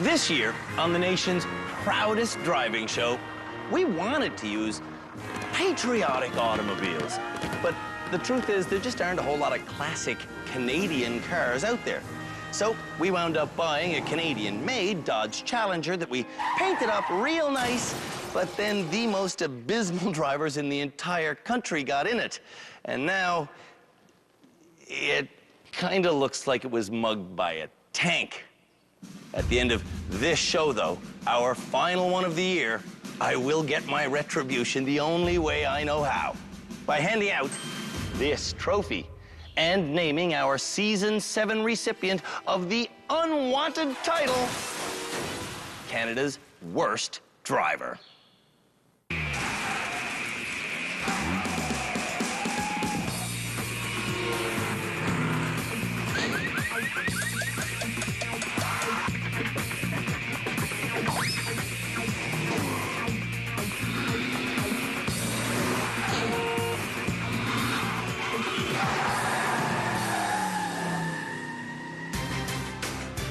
This year, on the nation's proudest driving show, we wanted to use patriotic automobiles. But the truth is, there just aren't a whole lot of classic Canadian cars out there. So we wound up buying a Canadian-made Dodge Challenger that we painted up real nice, but then the most abysmal drivers in the entire country got in it. And now, it kind of looks like it was mugged by a tank. At the end of this show, though, our final one of the year, I will get my retribution the only way I know how, by handing out this trophy and naming our Season 7 recipient of the unwanted title, Canada's Worst Driver.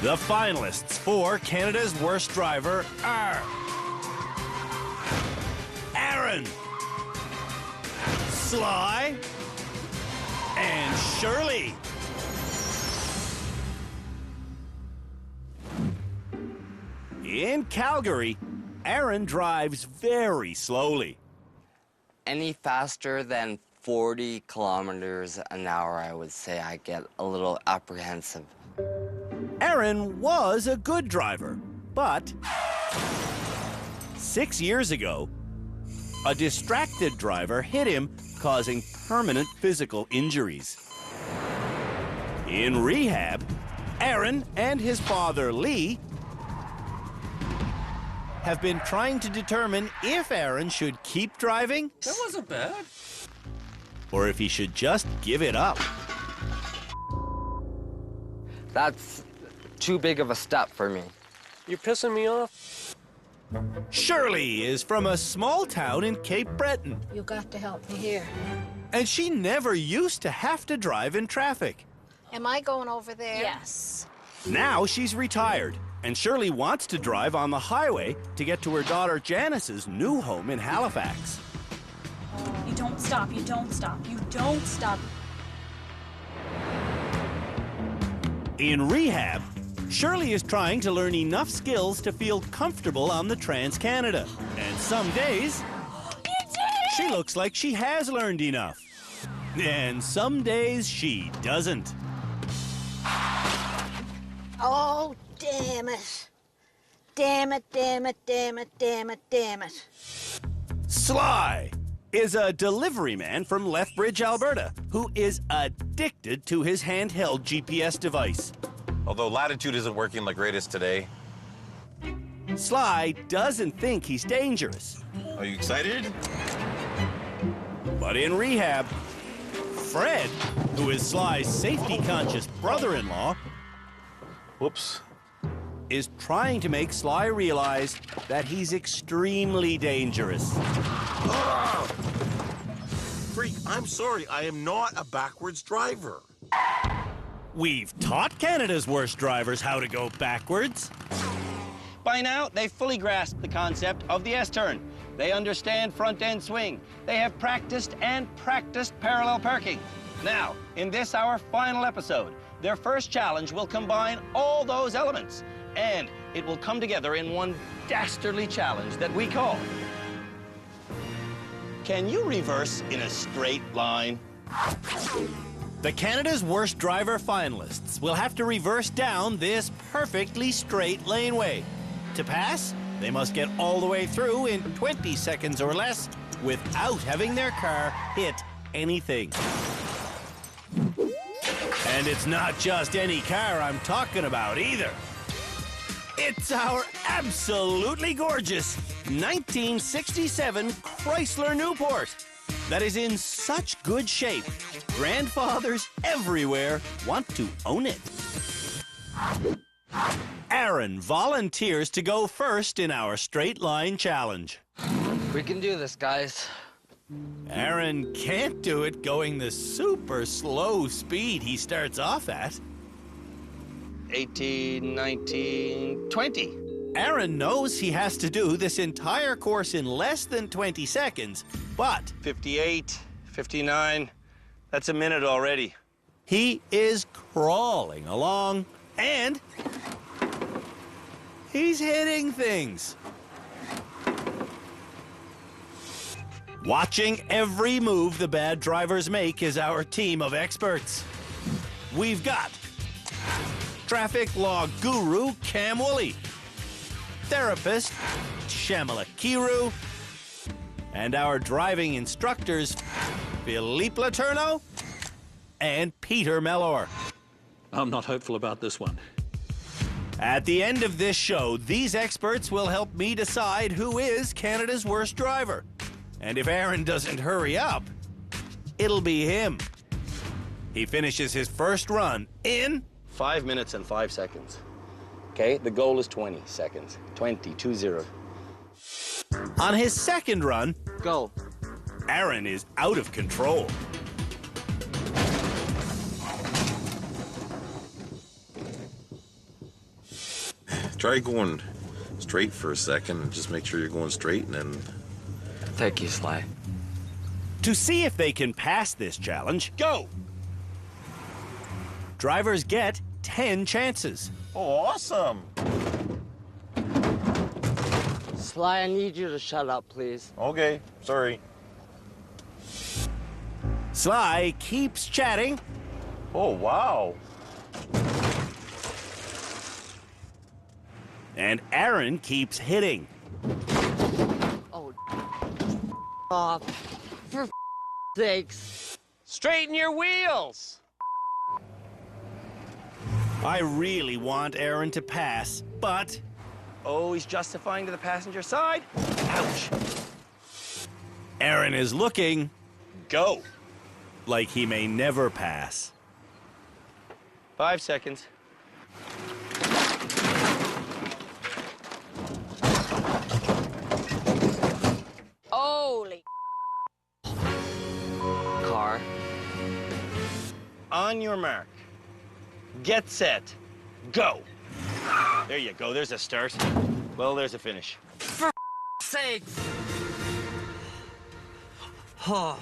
The finalists for Canada's Worst Driver are Aaron, Sly, and Shirley. In Calgary, Aaron drives very slowly. Any faster than 40 kilometers an hour, I would say I get a little apprehensive. Aaron was a good driver, but 6 years ago, a distracted driver hit him, causing permanent physical injuries. In rehab, Aaron and his father, Lee, have been trying to determine if Aaron should keep driving. That wasn't bad. Or if he should just give it up. That's too big of a step for me. You're pissing me off. Shirley is from a small town in Cape Breton, You got to help me here. and she never used to have to drive in traffic. Am I going over there? Yes. Now she's retired, and Shirley wants to drive on the highway to get to her daughter Janice's new home in Halifax. You don't stop, you don't stop, you don't stop. In rehab, Shirley is trying to learn enough skills to feel comfortable on the Trans-Canada. And some days, she looks like she has learned enough. And some days she doesn't. Oh, damn it. Damn it, damn it, damn it, damn it, damn it. Sly is a delivery man from Lethbridge, Alberta, who is addicted to his handheld GPS device. Although Latitude isn't working like greatest today. Sly doesn't think he's dangerous. Are you excited? But in rehab, Fred, who is Sly's safety-conscious brother-in-law, Whoops. is trying to make Sly realize that he's extremely dangerous. Freak, I'm sorry, I am not a backwards driver. We've taught Canada's worst drivers how to go backwards. By now, they've fully grasped the concept of the S-turn. They understand front-end swing. They have practiced and practiced parallel parking. Now, in this, our final episode, their first challenge will combine all those elements, and it will come together in one dastardly challenge that we call... Can you reverse in a straight line? The Canada's Worst Driver finalists will have to reverse down this perfectly straight laneway. To pass, they must get all the way through in 20 seconds or less without having their car hit anything. And it's not just any car I'm talking about either. It's our absolutely gorgeous 1967 Chrysler Newport that is in such good shape, grandfathers everywhere want to own it. Aaron volunteers to go first in our straight line challenge. We can do this, guys. Aaron can't do it going the super slow speed he starts off at. 18, 19, 20. Aaron knows he has to do this entire course in less than 20 seconds, but 58, 59. That's a minute already. he is crawling along and he's hitting things. Watching every move the bad drivers make is our team of experts. We've got traffic law guru Cam Woolley, therapist Shamala Kiru, and our driving instructors Philippe Laterno and Peter Mellor. I'm not hopeful about this one. At the end of this show, these experts will help me decide who is Canada's worst driver. And if Aaron doesn't hurry up, it'll be him. He finishes his first run in 5 minutes and 5 seconds. Okay, the goal is 20 seconds. 20, 2-0. on his second run. Go. Aaron is out of control. Try going straight for a second and just make sure you're going straight and then... Thank you, Sly. To see if they can pass this challenge, Go! drivers get 10 chances. Oh, awesome! Sly, I need you to shut up, please. Okay, sorry. Sly keeps chatting, Oh, wow. and Aaron keeps hitting. Oh, off. For sakes. Straighten your wheels! I really want Aaron to pass, but Oh, he's justifying to the passenger side. Ouch. Aaron is looking Go. like he may never pass. 5 seconds. Holy. Car. On your mark. Get set. Go. There you go. There's a start. Well, there's a finish. Sakes. I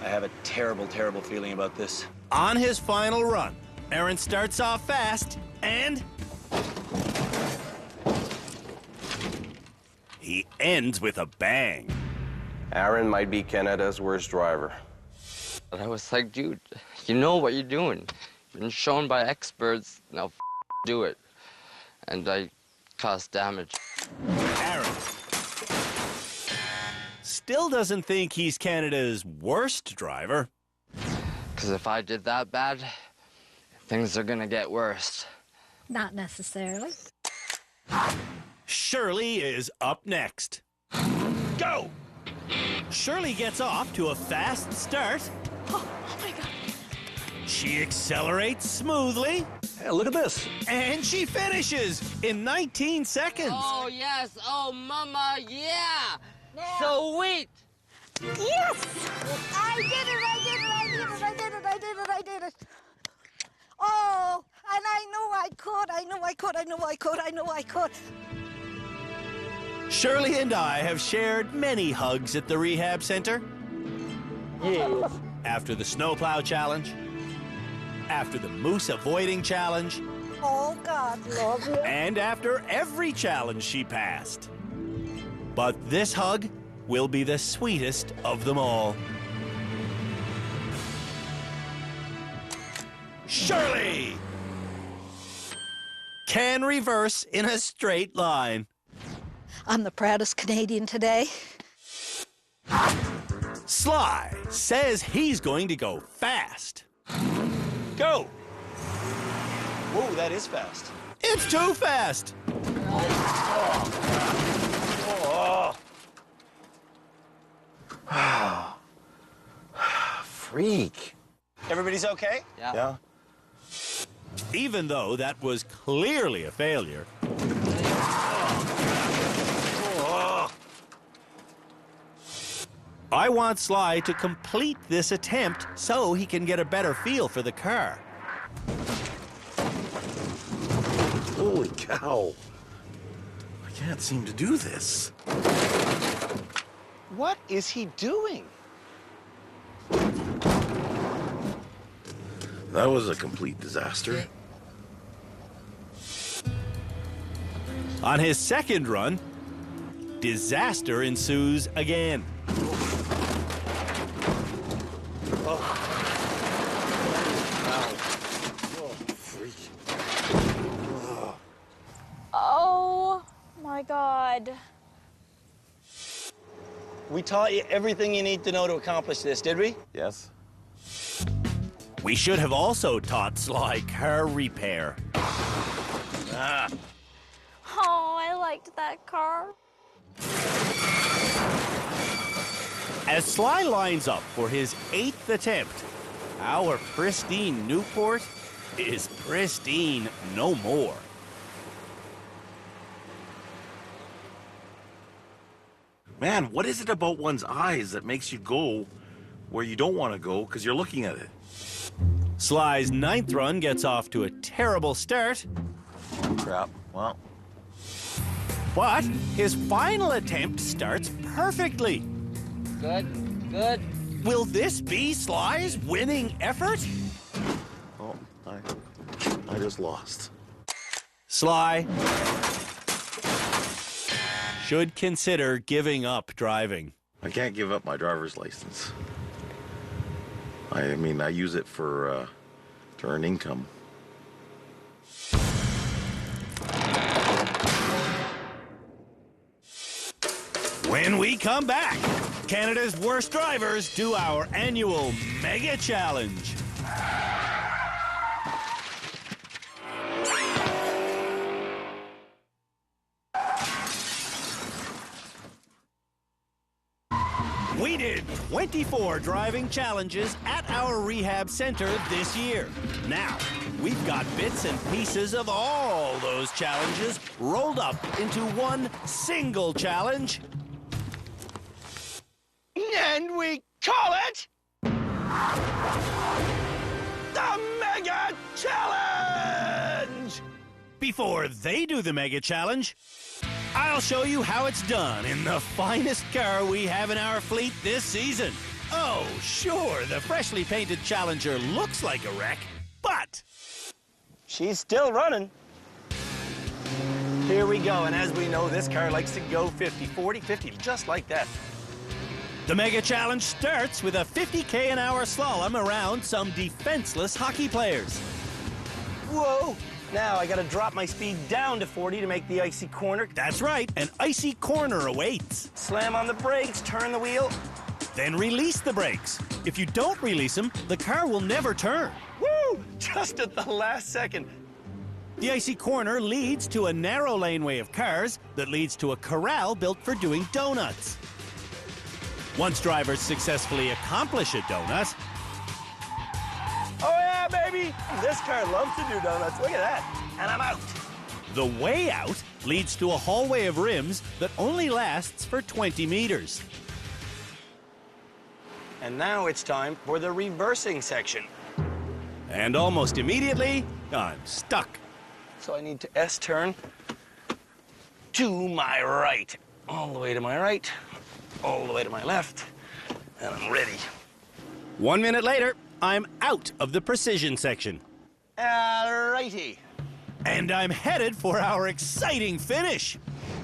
have a terrible, terrible feeling about this. On his final run, Aaron starts off fast and he ends with a bang. Aaron might be Canada's worst driver. And I was like, dude, you know what you're doing. You've been shown by experts. Now do it. And I caused damage. Aaron still doesn't think he's Canada's worst driver. Because if I did that bad, things are gonna get worse. Not necessarily. Shirley is up next. Go. Shirley gets off to a fast start. Oh my God. She accelerates smoothly. Hey, look at this. And she finishes in 19 seconds. Oh, yes. Oh, mama, yeah. Yeah. Sweet. Yes! I did it, I did it, I did it, I did it, I did it, I did it. Oh, and I knew I could, I knew I could, I knew I could, I knew I could. Shirley and I have shared many hugs at the rehab center. Yes. After the snowplow challenge, after the moose avoiding challenge, Oh, God, love you. and after every challenge she passed. But this hug will be the sweetest of them all. Shirley can reverse in a straight line. I'm the proudest Canadian today. Sly says he's going to go fast. Go. Whoa, that is fast. It's too fast. Freak. Everybody's okay? Yeah. Even though that was clearly a failure, I want Sly to complete this attempt so he can get a better feel for the car. Holy cow. I can't seem to do this. What is he doing? That was a complete disaster. On his second run, disaster ensues again. Oh my God. We taught you everything you need to know to accomplish this, did we? Yes? We should have also taught Sly car repair. Ah. Oh, I liked that car. As Sly lines up for his 8th attempt, our pristine Newport is pristine no more. Man, what is it about one's eyes that makes you go where you don't want to go because you're looking at it? Sly's 9th run gets off to a terrible start, Crap. Well, but his final attempt starts perfectly. Good, good. Will this be Sly's winning effort? oh, I just lost. Sly should consider giving up driving. I can't give up my driver's license. I mean, I use it for to earn income. When we come back, Canada's worst drivers do our annual Mega Challenge. We did 24 driving challenges at our rehab center this year. Now, we've got bits and pieces of all those challenges rolled up into one single challenge. And we call it the Mega Challenge! Before they do the Mega Challenge, I'll show you how it's done in the finest car we have in our fleet this season. Oh, sure, the freshly painted Challenger looks like a wreck, but She's still running. Here we go, and as we know, this car likes to go 50, 40, 50, just like that. the Mega Challenge starts with a 50k an hour slalom around some defenseless hockey players. Whoa! Now I gotta drop my speed down to 40 to make the icy corner. That's right, an icy corner awaits. Slam on the brakes, turn the wheel. Then release the brakes. If you don't release them, the car will never turn. Woo! Just at the last second. The icy corner leads to a narrow laneway of cars that leads to a corral built for doing donuts. Once drivers successfully accomplish a donut, Oh yeah, baby! This car loves to do donuts. Look at that. And I'm out. the way out leads to a hallway of rims that only lasts for 20 meters. And now it's time for the reversing section. And almost immediately, I'm stuck. So I need to S-turn to my right. All the way to my right, all the way to my left, and I'm ready. 1 minute later, I'm out of the precision section. Alrighty. And I'm headed for our exciting finish.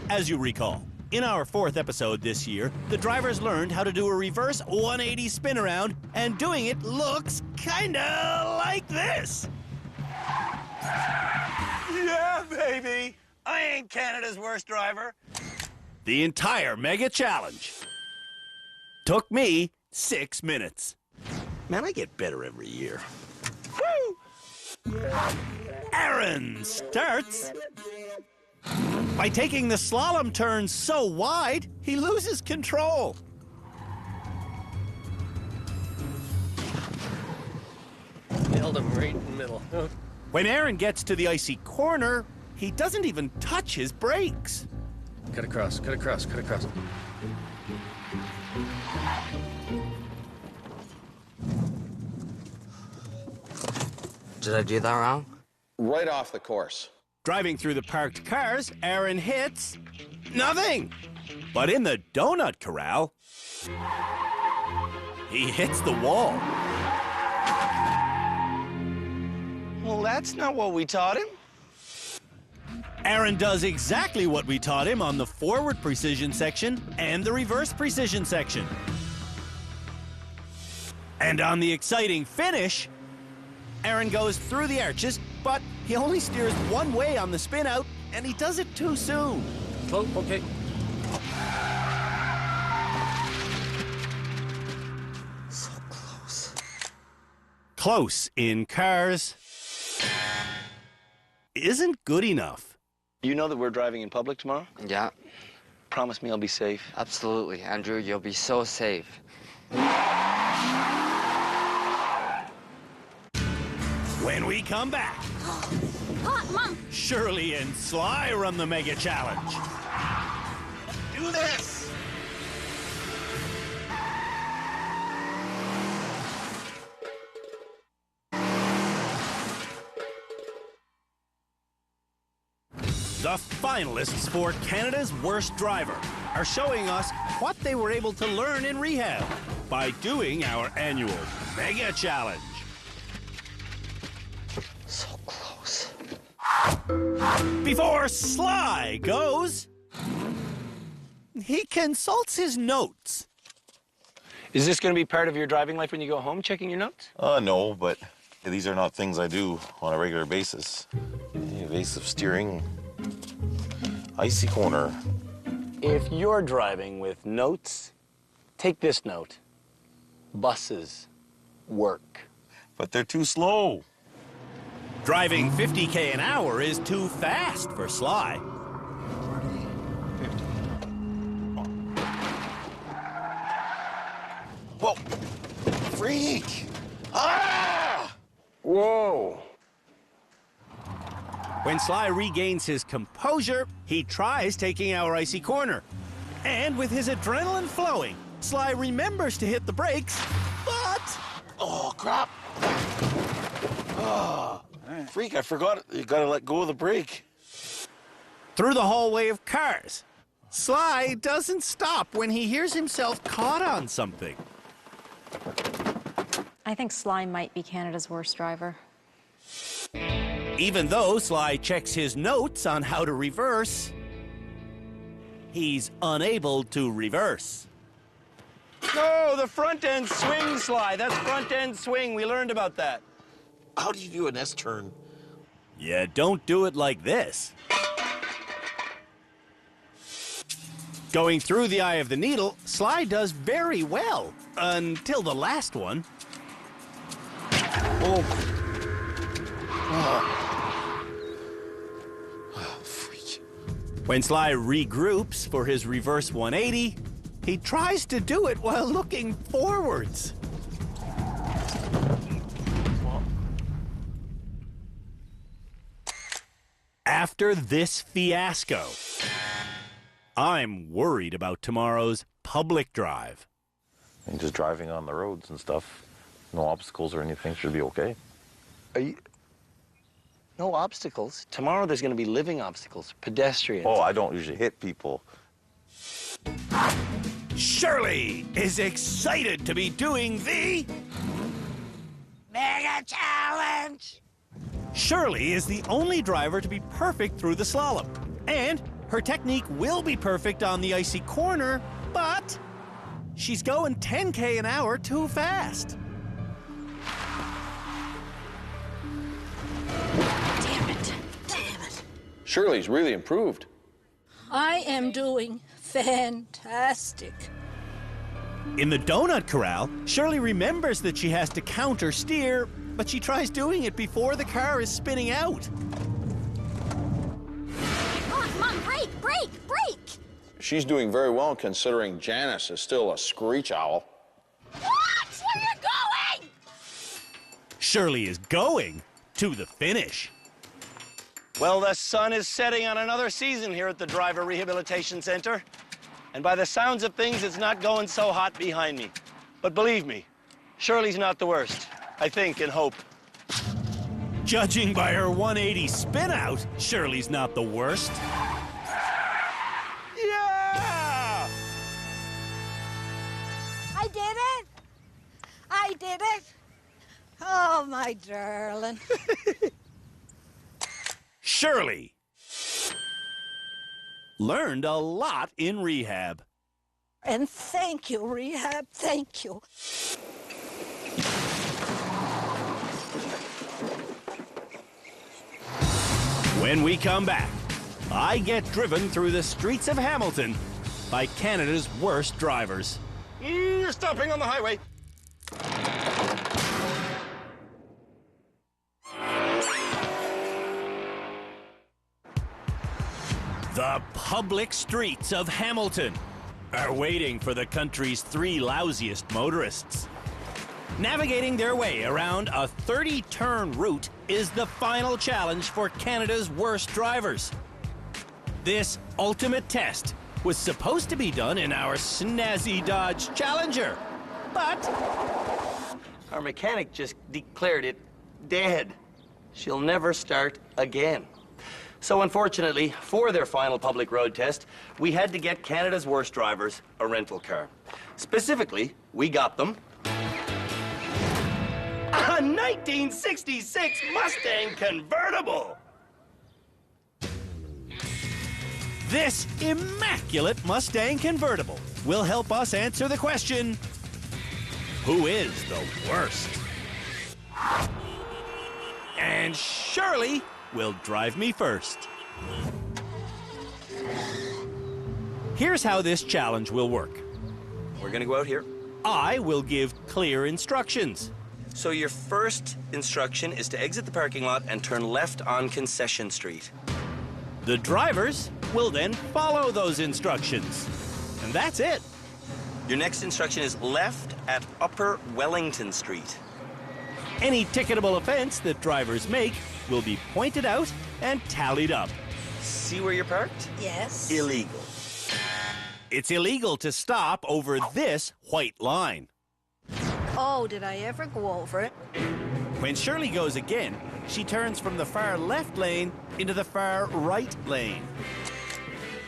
As you recall, in our 4th episode this year, the drivers learned how to do a reverse 180 spin around, and doing it looks kinda like this. Yeah, baby. I ain't Canada's worst driver. The entire Mega Challenge took me 6 minutes. Man, I get better every year. Woo! Aaron starts by taking the slalom turn so wide, he loses control. Nailed him right in the middle. When Aaron gets to the icy corner, he doesn't even touch his brakes. Cut across, cut across, cut across. Did I do that wrong? Right off the course. Driving through the parked cars, Aaron hits nothing. But in the donut corral, he hits the wall. Well, that's not what we taught him. Aaron does exactly what we taught him on the forward precision section and the reverse precision section. And on the exciting finish, Aaron goes through the arches, but he only steers one way on the spin out, and he does it too soon. Oh, okay. So close. Close in cars isn't good enough. You know that we're driving in public tomorrow? Yeah, Promise me I'll be safe. absolutely. Andrew, you'll be so safe. When we come back, Hot, Mom. Shirley and Sly run the mega challenge. Do this! The finalists for Canada's Worst Driver are showing us what they were able to learn in rehab by doing our annual Mega Challenge. So close. Before Sly goes, he consults his notes. Is this going to be part of your driving life when you go home, checking your notes? No, but these are not things I do on a regular basis. Evasive steering, icy corner. If you're driving with notes, take this note. Buses work. But they're too slow. Driving 50k an hour is too fast for Sly. Whoa! Freak! Ah! Whoa! When Sly regains his composure, he tries taking our icy corner. And with his adrenaline flowing, Sly remembers to hit the brakes, but... Oh, crap! Oh, freak, I forgot it. You gotta let go of the brake. Through the hallway of cars, Sly doesn't stop when he hears himself caught on something. I think Sly might be Canada's worst driver. Even though Sly checks his notes on how to reverse, he's unable to reverse. No, the front end swing, Sly. That's front end swing. We learned about that. How do you do an S-turn? Yeah, don't do it like this. Going through the eye of the needle, Sly does very well, until the last one. Oh. Oh, freak. When Sly regroups for his reverse 180, he tries to do it while looking forwards. After this fiasco, I'm worried about tomorrow's public drive. And just driving on the roads and stuff, no obstacles or anything, should be okay. Are you... No obstacles. Tomorrow there's going to be living obstacles, pedestrians. Oh, I don't usually hit people. Shirley is excited to be doing the Mega Challenge! Shirley is the only driver to be perfect through the slalom. And her technique will be perfect on the icy corner, but she's going 10k an hour too fast. Damn it. Damn it. Shirley's really improved. I am doing fantastic. In the donut corral, Shirley remembers that she has to counter steer, but she tries doing it before the car is spinning out. Mom, brake, brake, brake! She's doing very well considering Janice is still a screech owl. What? Where are you going? Shirley is going to the finish. Well, the sun is setting on another season here at the Driver Rehabilitation Center. And by the sounds of things, it's not going so hot behind me. But believe me, Shirley's not the worst. I think and hope. Judging by her 180 spin out, Shirley's not the worst. Yeah! I did it. I did it. Oh, my darling. Shirley learned a lot in rehab. And thank you, rehab. Thank you. When we come back, I get driven through the streets of Hamilton by Canada's worst drivers. You're stopping on the highway. The public streets of Hamilton are waiting for the country's 3 lousiest motorists. Navigating their way around a 30-turn route is the final challenge for Canada's worst drivers. This ultimate test was supposed to be done in our snazzy Dodge Challenger, but Our mechanic just declared it dead. She'll never start again. So unfortunately, for their final public road test, we had to get Canada's worst drivers a rental car. Specifically, we got them a 1966 Mustang convertible. this immaculate Mustang convertible will help us answer the question, who is the worst? And Shirley will drive me first. Here's how this challenge will work. We're gonna go out here. I will give clear instructions. So your first instruction is to exit the parking lot and turn left on Concession Street. The drivers will then follow those instructions. And that's it. Your next instruction is left at Upper Wellington Street. Any ticketable offense that drivers make will be pointed out and tallied up. See where you're parked? Yes. Illegal. It's illegal to stop over this white line. Oh, did I ever go over it? When Shirley goes again, she turns from the far left lane into the far right lane.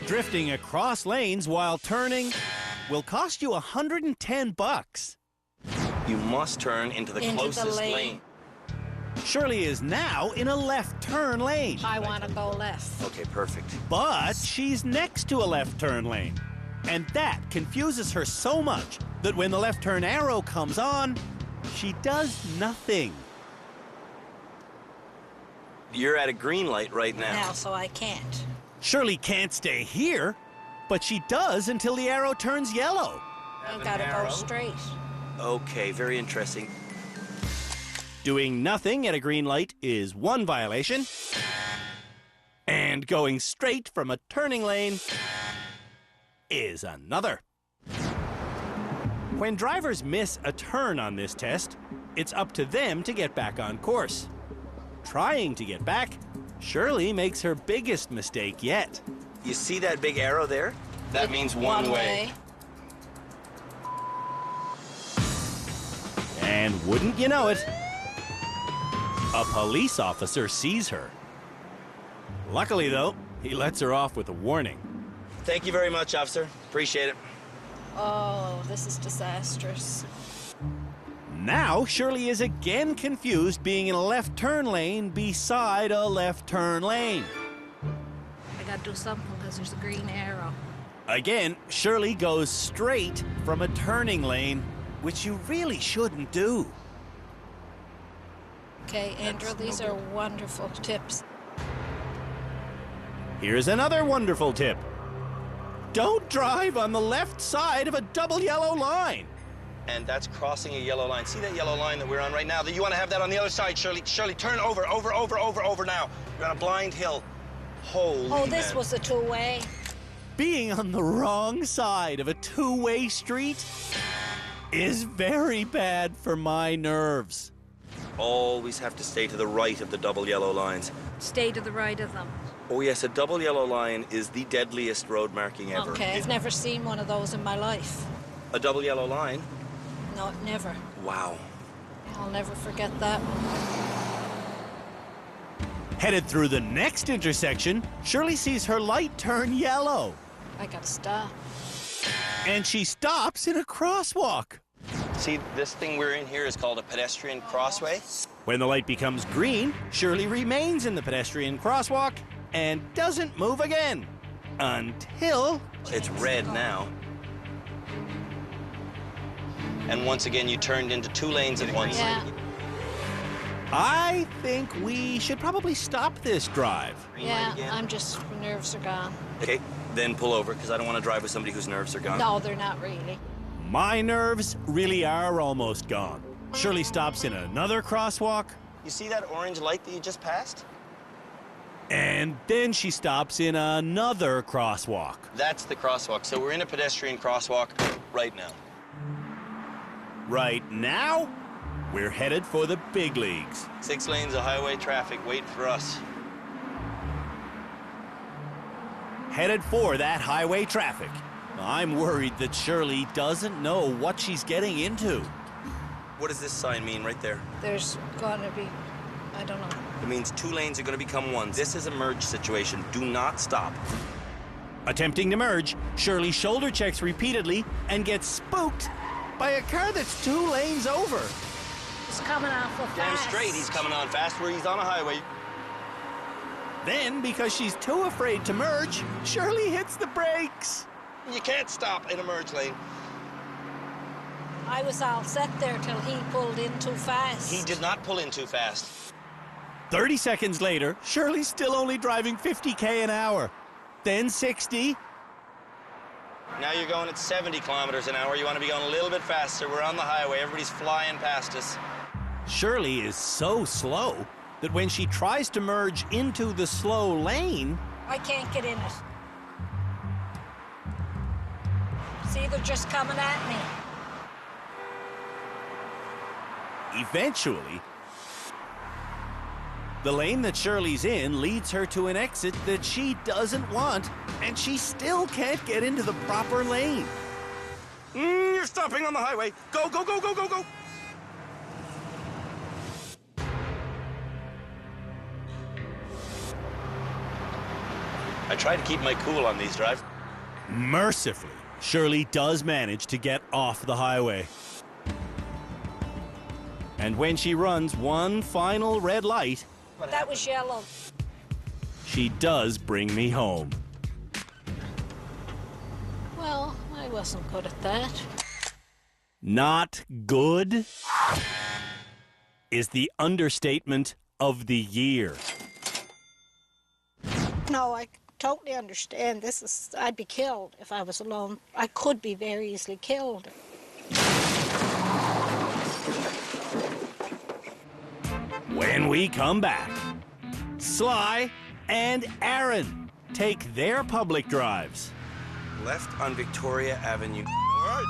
Drifting across lanes while turning will cost you $110. You must turn into the closest lane. Shirley is now in a left turn lane. I want to go left. Okay, perfect. But she's next to a left turn lane. And that confuses her so much that when the left turn arrow comes on, she does nothing. You're at a green light right now. Now, so I can't. Shirley can't stay here, but she does until the arrow turns yellow. I gotta go straight. Okay, very interesting. Doing nothing at a green light is one violation. And going straight from a turning lane is another. When drivers miss a turn on this test, it's up to them to get back on course. Trying to get back, Shirley makes her biggest mistake yet. You see that big arrow there? That means one way. And wouldn't you know it, a police officer sees her. Luckily, though, he lets her off with a warning. Thank you very much, officer. Appreciate it. Oh, this is disastrous. Now, Shirley is again confused being in a left turn lane beside a left turn lane. I gotta do something because there's a green arrow. Again, Shirley goes straight from a turning lane, which you really shouldn't do. Okay, Andrew, these are wonderful tips. Here's another wonderful tip. Don't drive on the left side of a double yellow line. And that's crossing a yellow line. See that yellow line that we're on right now? You want to have that on the other side, Shirley. Shirley, turn over now. You're on a blind hill. Holy Oh, this man. was a two-way. Being on the wrong side of a two-way street is very bad for my nerves. Always have to stay to the right of the double yellow lines. Stay to the right of them. Oh yes, a double yellow line is the deadliest road marking ever. Okay, I've never seen one of those in my life. A double yellow line? No, never. Wow. I'll never forget that. Headed through the next intersection, Shirley sees her light turn yellow. I gotta stop. And she stops in a crosswalk. See, this thing we're in here is called a pedestrian crossway. When the light becomes green, Shirley remains in the pedestrian crosswalk and doesn't move again. Until... It's red now. And once again, you turned into 2 lanes at once. Yeah. I think we should probably stop this drive. Yeah, I'm just, my nerves are gone. Okay, then pull over, because I don't want to drive with somebody whose nerves are gone. No, they're not really. My nerves really are almost gone. Shirley stops in another crosswalk. You see that orange light that you just passed? And then she stops in another crosswalk. That's the crosswalk. So we're in a pedestrian crosswalk right now. Right now, we're headed for the big leagues. 6 lanes of highway traffic waiting for us. Headed for that highway traffic. I'm worried that Shirley doesn't know what she's getting into. What does this sign mean right there? There's gonna be, I don't know. It means 2 lanes are going to become 1. This is a merge situation. Do not stop. Attempting to merge, Shirley shoulder checks repeatedly and gets spooked by a car that's 2 lanes over. It's coming awful Damn fast. straight, he's coming on fast where he's on a highway. Then, because she's too afraid to merge, Shirley hits the brakes. You can't stop in a merge lane. I was all set there till he pulled in too fast. He did not pull in too fast. 30 seconds later, Shirley's still only driving 50k an hour. Then 60. Now you're going at 70 kilometers an hour. You want to be going a little bit faster. We're on the highway. Everybody's flying past us. Shirley is so slow that when she tries to merge into the slow lane, I can't get in it. See, they're just coming at me. eventually, the lane that Shirley's in leads her to an exit that she doesn't want, and she still can't get into the proper lane. You're stopping on the highway. Go, go, go, go, go, go. I try to keep my cool on these drives. Mercifully, Shirley does manage to get off the highway. And when she runs one final red light, That was yellow. she does bring me home. Well, I wasn't good at that. Not good is the understatement of the year. No, I totally understand. I'd be killed if I was alone. I could be very easily killed. When we come back, Sly and Aaron take their public drives. Left on Victoria Avenue. All right.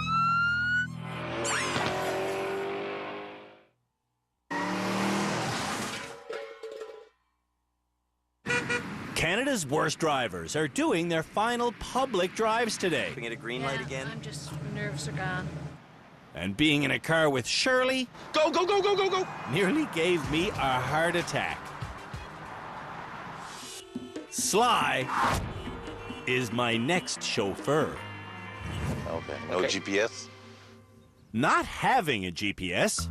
Canada's worst drivers are doing their final public drives today. We get a green light again. I'm just, nerves are gone. And being in a car with Shirley Go, go, go, go, go, go. nearly gave me a heart attack. Sly is my next chauffeur. Okay. No GPS? Not having a GPS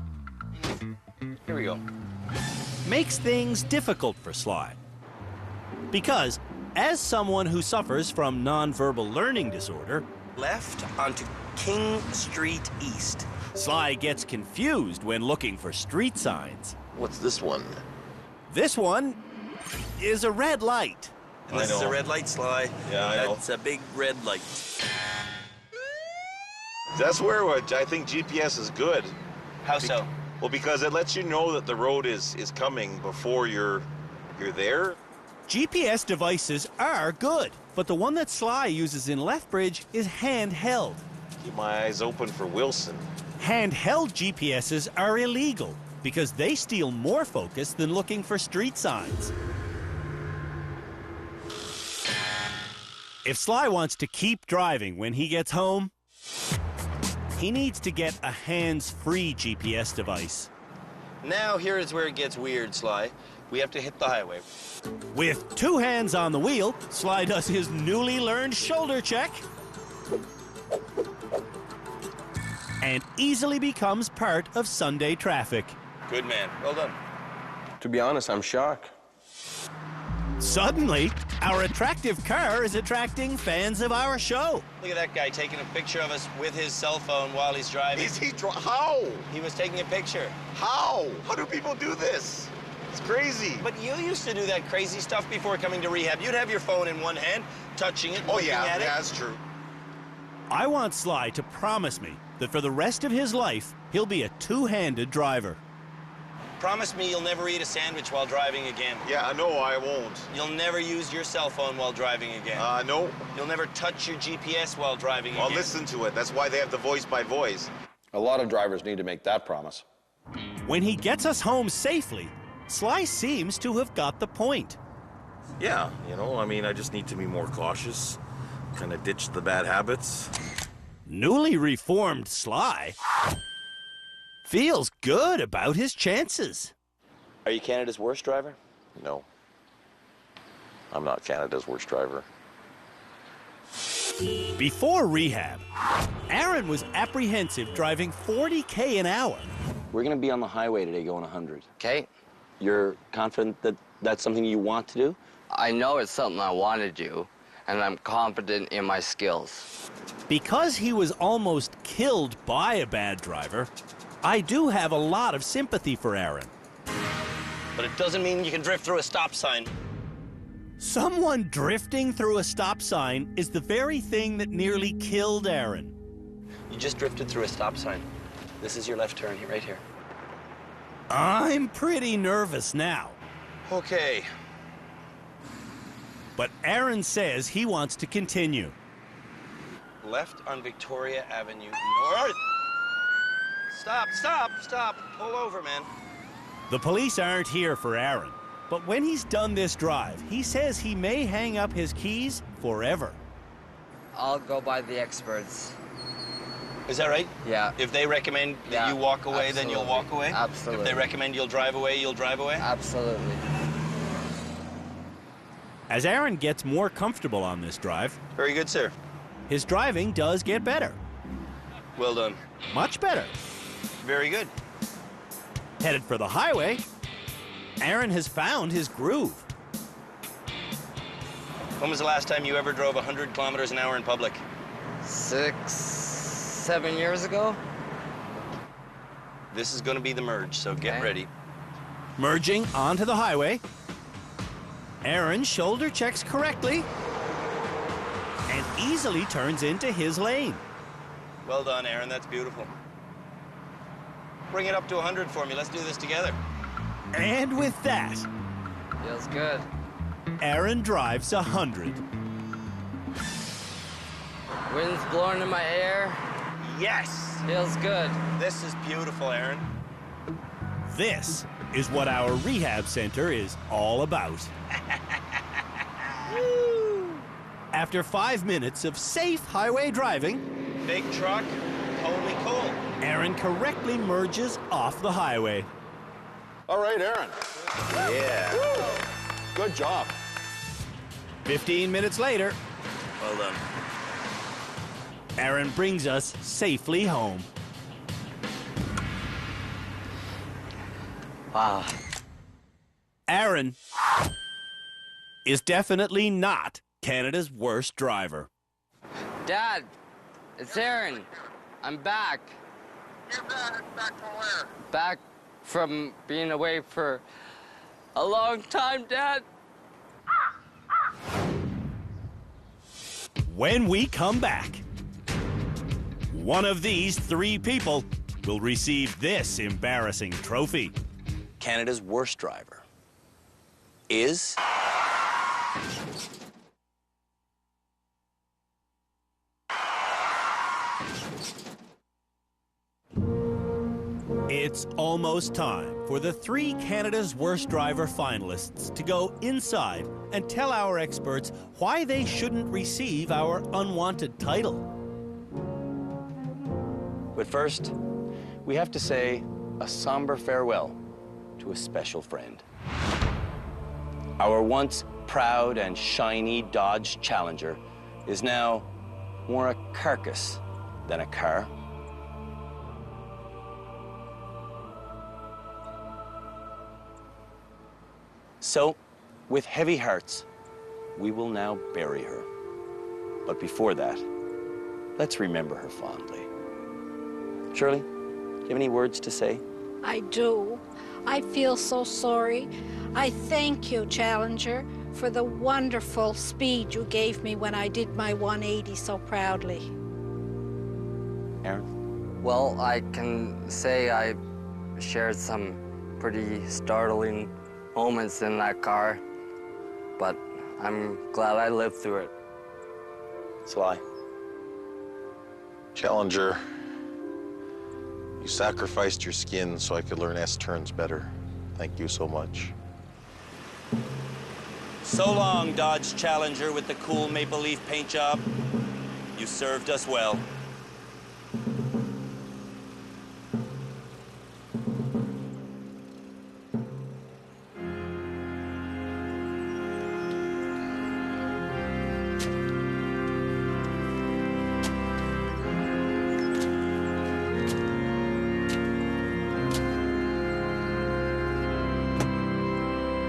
Here we go. makes things difficult for Sly. Because, as someone who suffers from nonverbal learning disorder, Left onto King Street East. Sly gets confused when looking for street signs. What's this one? This one is a red light. And this is a red light, Sly. Yeah, I know. That's a big red light. That's where I think GPS is good. How so? Well, because it lets you know that the road is coming before you're there. GPS devices are good, but the one that Sly uses in Lethbridge is handheld. Keep my eyes open for Wilson. Handheld GPSs are illegal because they steal more focus than looking for street signs. If Sly wants to keep driving when he gets home, he needs to get a hands-free GPS device. Now here is where it gets weird, Sly. We have to hit the highway. With 2 hands on the wheel, Sly does his newly learned shoulder check and easily becomes part of Sunday traffic. Good man. Well done. To be honest, I'm shocked. Suddenly, our attractive car is attracting fans of our show. Look at that guy taking a picture of us with his cell phone while he's driving. Is he how? He was taking a picture. How? How do people do this? It's crazy. But you used to do that crazy stuff before coming to rehab. You'd have your phone in one hand, touching it, looking at it. That's true. I want Sly to promise me that for the rest of his life, he'll be a 2-handed driver. Promise me you'll never eat a sandwich while driving again. Yeah, no, I won't. You'll never use your cell phone while driving again. No. You'll never touch your GPS while driving again. I'll listen to it. That's why they have the voice by voice. A lot of drivers need to make that promise. When he gets us home safely, Sly seems to have got the point. Yeah, you know, I mean, I just need to be more cautious, kind of ditch the bad habits. Newly reformed Sly feels good about his chances. Are you Canada's worst driver? No. I'm not Canada's worst driver. Before rehab, Aaron was apprehensive driving 40k an hour. We're going to be on the highway today going 100. Okay? You're confident that that's something you want to do? I know it's something I want to do, and I'm confident in my skills. Because he was almost killed by a bad driver, I do have a lot of sympathy for Aaron. But it doesn't mean you can drift through a stop sign. Someone drifting through a stop sign is the very thing that nearly killed Aaron. You just drifted through a stop sign. This is your left turn, right here. I'm pretty nervous now. Okay. But Aaron says he wants to continue. Left on Victoria Avenue North. Stop. Pull over, man. The police aren't here for Aaron, but when he's done this drive, he says he may hang up his keys forever. I'll go by the experts. Is that right? Yeah. If they recommend that you walk away, then you'll walk away? Absolutely. If they recommend you'll drive away, you'll drive away? Absolutely. As Aaron gets more comfortable on this drive, Very good, sir. his driving does get better. Well done. Much better. Very good. Headed for the highway, Aaron has found his groove. When was the last time you ever drove 100 kilometers an hour in public? 6, 7 years ago. This is going to be the merge, so get ready. Merging onto the highway, Aaron shoulder checks correctly and easily turns into his lane. Well done, Aaron. That's beautiful. Bring it up to 100 for me. Let's do this together. And with that, Feels good. Aaron drives 100. Wind's blowing in my hair. Yes! Feels good. This is beautiful, Aaron. This is what our rehab center is all about. After 5 minutes of safe highway driving, Big truck, totally cool. Aaron correctly merges off the highway. All right, Aaron. Yeah. Woo. Good job. 15 minutes later, Well done. Aaron brings us safely home. Wow. Aaron is definitely not Canada's worst driver. Dad, it's Aaron. I'm back. You're back. Back from where? Back from being away for a long time, Dad. When we come back, one of these 3 people will receive this embarrassing trophy. Canada's worst driver is... It's almost time for the 3 Canada's Worst Driver finalists to go inside and tell our experts why they shouldn't receive our unwanted title. But first, we have to say a somber farewell to a special friend. Our once proud and shiny Dodge Challenger is now more a carcass than a car. So, with heavy hearts, we will now bury her. But before that, let's remember her fondly. Shirley, do you have any words to say? I do. I feel so sorry. I thank you, Challenger, for the wonderful speed you gave me when I did my 180 so proudly. Aaron? Well, I can say I shared some pretty startling moments in that car, but I'm glad I lived through it. Sly? Challenger, you sacrificed your skin so I could learn S-turns better. Thank you so much. So long, Dodge Challenger with the cool maple leaf paint job. You served us well.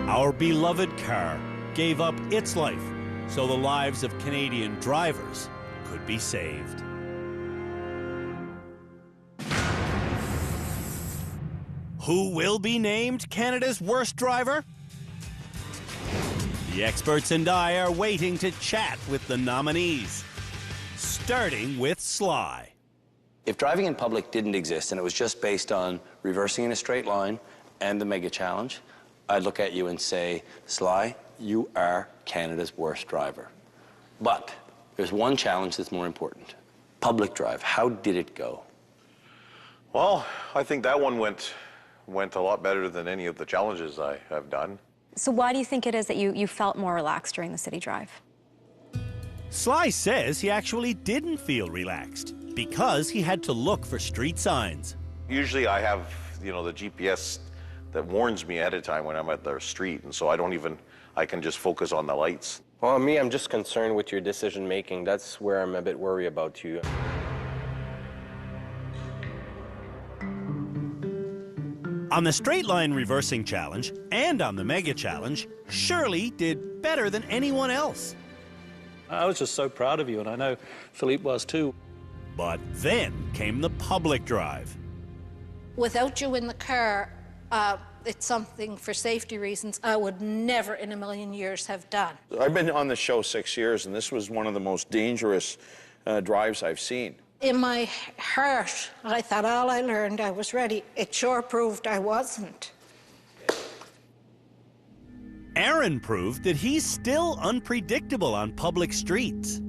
Our beloved car gave up its life so the lives of Canadian drivers could be saved. Who will be named Canada's worst driver? The experts and I are waiting to chat with the nominees, starting with Sly. If driving in public didn't exist and it was just based on reversing in a straight line and the mega challenge, I'd look at you and say, Sly, you are Canada's worst driver. But there's one challenge that's more important. Public drive, how did it go? Well, I think that one went a lot better than any of the challenges I have done. So why do you think it is that you felt more relaxed during the city drive? Sly says he actually didn't feel relaxed because he had to look for street signs. Usually I have, the GPS that warns me ahead of time when I'm at the street, and so I can just focus on the lights. Well, me, I'm just concerned with your decision making. That's where I'm a bit worried about you. On the straight line reversing challenge and on the mega challenge, Shirley did better than anyone else. I was just so proud of you, and I know Philippe was too. But then came the public drive. Without you in the car, it's something for safety reasons I would never in a million years have done. I've been on the show 6 years, and this was one of the most dangerous drives I've seen. In my heart, I thought all I learned, I was ready. It sure proved I wasn't. Aaron proved that he's still unpredictable on public streets.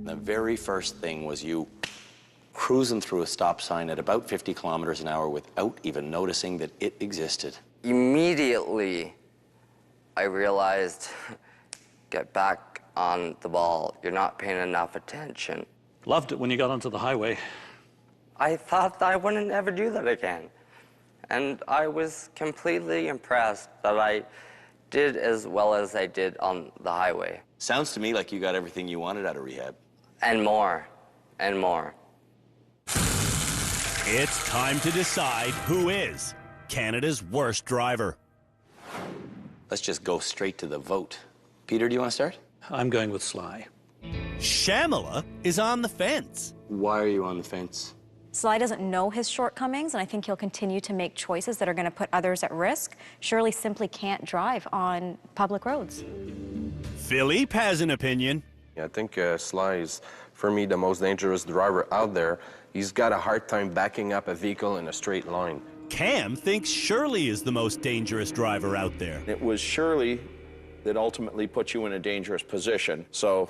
The very first thing was you cruising through a stop sign at about 50 kilometers an hour without even noticing that it existed. Immediately, I realized, get back on the ball. You're not paying enough attention. Loved it when you got onto the highway. I thought I wouldn't ever do that again. And I was completely impressed that I did as well as I did on the highway. Sounds to me like you got everything you wanted out of rehab. And more, and more. It's time to decide who is Canada's worst driver. Let's just go straight to the vote. Peter, do you want to start? I'm going with Sly. Shamala is on the fence. Why are you on the fence? Sly doesn't know his shortcomings, and I think he'll continue to make choices that are going to put others at risk. Shirley simply can't drive on public roads. Philippe has an opinion. I think Sly is, for me, the most dangerous driver out there. He's got a hard time backing up a vehicle in a straight line. Cam thinks Shirley is the most dangerous driver out there. It was Shirley that ultimately put you in a dangerous position. So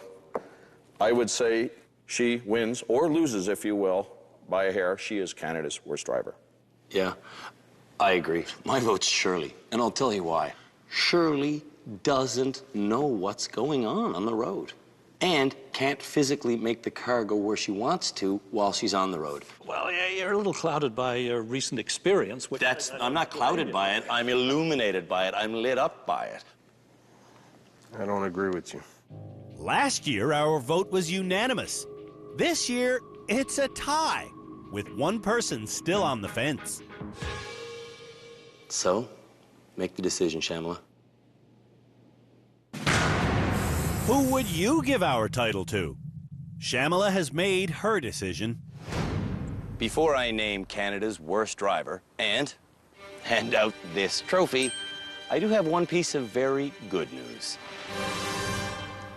I would say she wins, or loses, if you will, by a hair. She is Canada's worst driver. Yeah, I agree. My vote's Shirley, and I'll tell you why. Shirley doesn't know what's going on the road and can't physically make the car go where she wants to while she's on the road. Well, yeah, you're a little clouded by your recent experience. I'm not clouded by it. I'm illuminated by it. I'm lit up by it. I don't agree with you. Last year, our vote was unanimous. This year, it's a tie, with one person still on the fence. So, make the decision, Shamala. Who would you give our title to? Shamala has made her decision. Before I name Canada's worst driver and hand out this trophy, I do have one piece of very good news.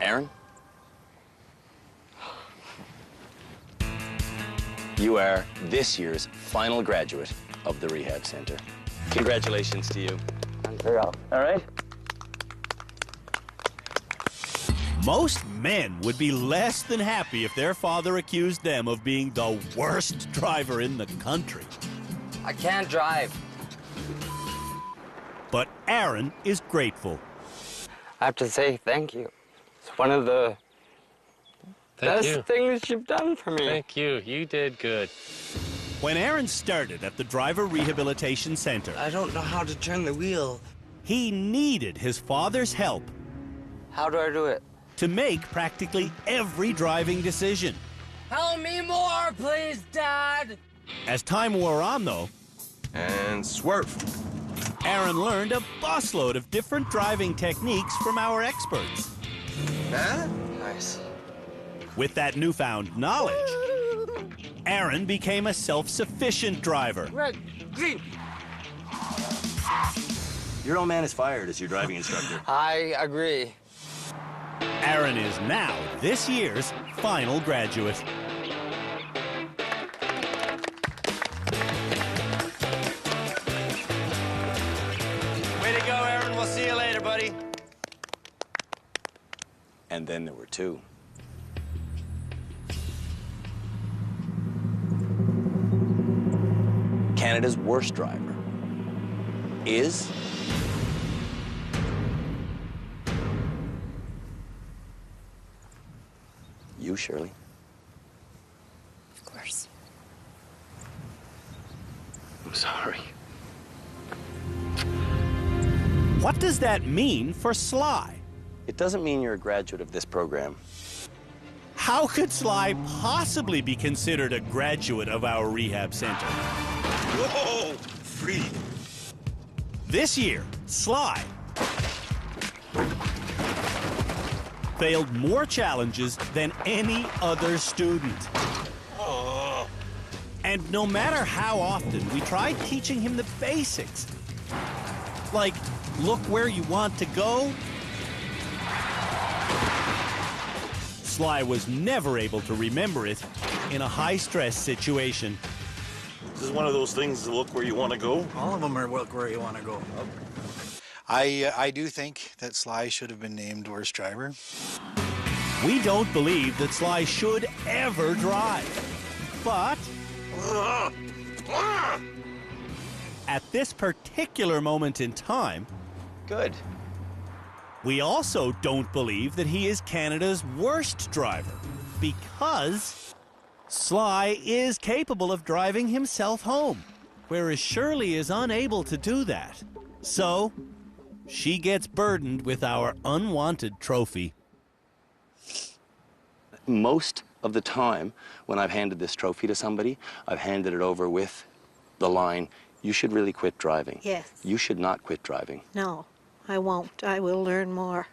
Aaron? You are this year's final graduate of the Rehab Center. Congratulations to you. All right? Most men would be less than happy if their father accused them of being the worst driver in the country. I can't drive. But Aaron is grateful. I have to say thank you. It's one of the best things you've done for me. Thank you. You did good. When Aaron started at the Driver Rehabilitation Center, I don't know how to turn the wheel. he needed his father's help How do I do it? to make practically every driving decision. Help me more, please, Dad. As time wore on, though, And swerve. Aaron learned a busload of different driving techniques from our experts. Huh? Nice. With that newfound knowledge, Aaron became a self-sufficient driver. Red, green. Your old man is fired as your driving instructor. I agree. Aaron is now this year's final graduate. Way to go, Aaron. We'll see you later, buddy. And then there were two. Canada's worst driver is you, Shirley. Of course. I'm sorry. What does that mean for Sly? It doesn't mean you're a graduate of this program. How could Sly possibly be considered a graduate of our rehab center? Whoa! Free. This year, Sly failed more challenges than any other student. And no matter how often we tried teaching him the basics, like look where you want to go, Sly was never able to remember it in a high-stress situation. This is one of those things to look where you want to go. All of them are look where you want to go. I do think that Sly should have been named worst driver. We don't believe that Sly should ever drive. But at this particular moment in time, Good. we also don't believe that he is Canada's worst driver because Sly is capable of driving himself home, whereas Shirley is unable to do that. So, she gets burdened with our unwanted trophy. Most of the time when I've handed this trophy to somebody, I've handed it over with the line, you should really quit driving. Yes. You should not quit driving. No, I won't. I will learn more.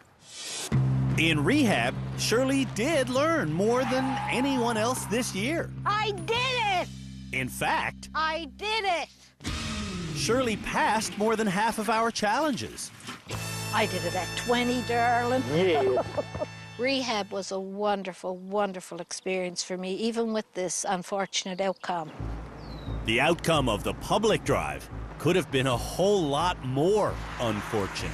In rehab, Shirley did learn more than anyone else this year. I did it! In fact, I did it! Shirley passed more than half of our challenges. I did it at 20, darling. Yeah. Rehab was a wonderful, wonderful experience for me, even with this unfortunate outcome. The outcome of the public drive could have been a whole lot more unfortunate.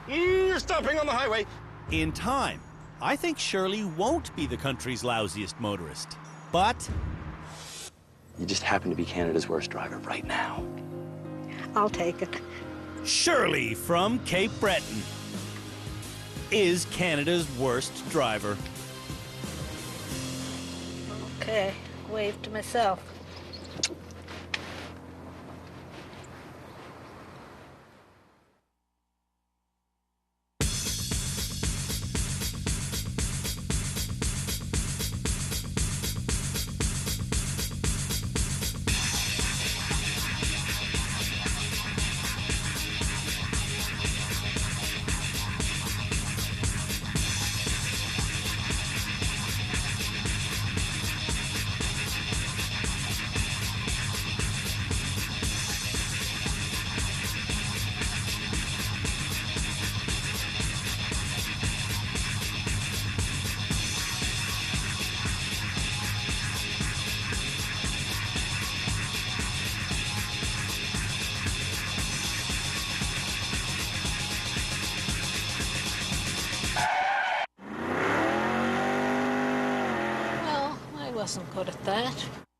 You're stopping on the highway. In time, I think Shirley won't be the country's lousiest motorist. But You just happen to be Canada's worst driver right now. I'll take it. Shirley from Cape Breton is Canada's worst driver. Okay, wave to myself. wasn't good at that.